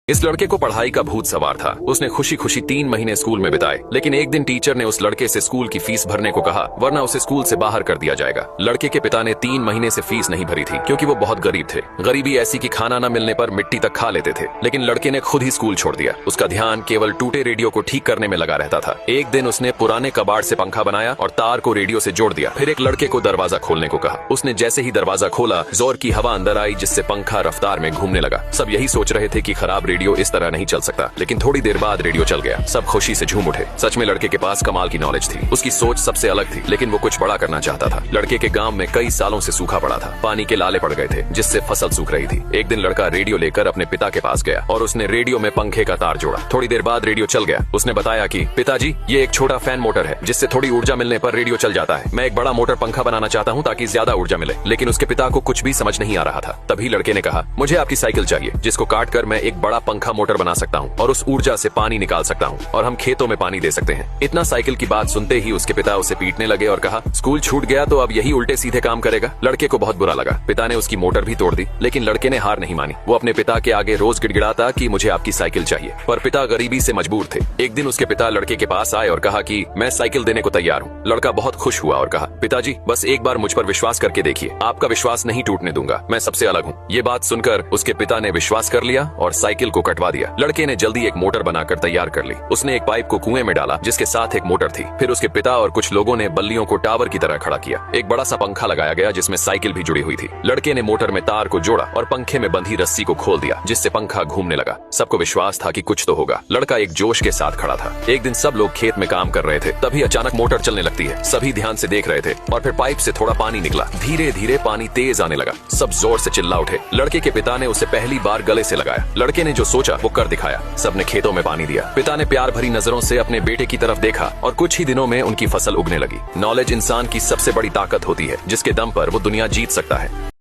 इस लड़के को पढ़ाई का भूत सवार था। उसने खुशी खुशी 3 महीने स्कूल में बिताए, लेकिन एक दिन टीचर ने उस लड़के से स्कूल की फीस भरने को कहा, वरना उसे स्कूल से बाहर कर दिया जाएगा। लड़के के पिता ने 3 महीने से फीस नहीं भरी थी, क्योंकि वो बहुत गरीब थे। गरीबी ऐसी कि खाना न मिलने पर मिट्टी तक खा लेते थे। लेकिन लड़के ने खुद ही स्कूल छोड़ दिया। उसका ध्यान केवल टूटे रेडियो को ठीक करने में लगा रहता था। एक दिन उसने पुराने कबाड़ से पंखा बनाया और तार को रेडियो से जोड़ दिया। फिर एक लड़के को दरवाजा खोलने को कहा। उसने जैसे ही दरवाजा खोला, जोर की हवा अंदर आई, जिससे पंखा रफ्तार में घूमने लगा। सब यही सोच रहे थे कि खराब रेडियो इस तरह नहीं चल सकता, लेकिन थोड़ी देर बाद रेडियो चल गया। सब खुशी से झूम उठे। सच में लड़के के पास कमाल की नॉलेज थी। उसकी सोच सबसे अलग थी, लेकिन वो कुछ बड़ा करना चाहता था। लड़के के गांव में कई सालों से सूखा पड़ा था। पानी के लाले पड़ गए थे, जिससे फसल सूख रही थी। एक दिन लड़का रेडियो लेकर अपने पिता के पास गया और उसने रेडियो में पंखे का तार जोड़ा। थोड़ी देर बाद रेडियो चल गया। उसने बताया कि पिताजी, ये एक छोटा फैन मोटर है, जिससे थोड़ी ऊर्जा मिलने पर रेडियो चल जाता है। मैं एक बड़ा मोटर पंखा बनाना चाहता हूँ ताकि ज्यादा ऊर्जा मिले। लेकिन उसके पिता को कुछ भी समझ नहीं आ रहा था। तभी लड़के ने कहा, मुझे आपकी साइकिल चाहिए, जिसको काट कर मैं एक बड़ा पंखा मोटर बना सकता हूँ और उस ऊर्जा से पानी निकाल सकता हूँ और हम खेतों में पानी दे सकते हैं। इतना साइकिल की बात सुनते ही उसके पिता उसे पीटने लगे और कहा, स्कूल छूट गया तो अब यही उल्टे सीधे काम करेगा। लड़के को बहुत बुरा लगा। पिता ने उसकी मोटर भी तोड़ दी, लेकिन लड़के ने हार नहीं मानी। वो अपने पिता के आगे रोज गिड़गिड़ाता कि मुझे आपकी साइकिल चाहिए, पर पिता गरीबी से मजबूर थे। एक दिन उसके पिता लड़के के पास आए और कहा कि मैं साइकिल देने को तैयार हूँ। लड़का बहुत खुश हुआ और कहा, पिताजी, बस एक बार मुझ पर विश्वास करके देखिए, आपका विश्वास नहीं टूटने दूंगा, मैं सबसे अलग हूँ। ये बात सुनकर उसके पिता ने विश्वास कर लिया और साइकिल को कटवा दिया। लड़के ने जल्दी एक मोटर बनाकर तैयार कर ली। उसने एक पाइप को कुएं में डाला, जिसके साथ एक मोटर थी। फिर उसके पिता और कुछ लोगों ने बल्लियों को टावर की तरह खड़ा किया। एक बड़ा सा पंखा लगाया गया, जिसमें साइकिल भी जुड़ी हुई थी। लड़के ने मोटर में तार को जोड़ा और पंखे में बंधी रस्सी को खोल दिया, जिससे पंखा घूमने लगा। सबको विश्वास था कि कुछ तो होगा। लड़का एक जोश के साथ खड़ा था। एक दिन सब लोग खेत में काम कर रहे थे, तभी अचानक मोटर चलने लगती है। सभी ध्यान से देख रहे थे और फिर पाइप से थोड़ा पानी निकला। धीरे धीरे पानी तेज आने लगा। सब जोर से चिल्ला उठे। लड़के के पिता ने उसे पहली बार गले से लगाया। लड़के ने जो सोचा वो कर दिखाया। सबने खेतों में पानी दिया। पिता ने प्यार भरी नजरों से अपने बेटे की तरफ देखा और कुछ ही दिनों में उनकी फसल उगने लगी। नॉलेज इंसान की सबसे बड़ी ताकत होती है, जिसके दम पर वो दुनिया जीत सकता है।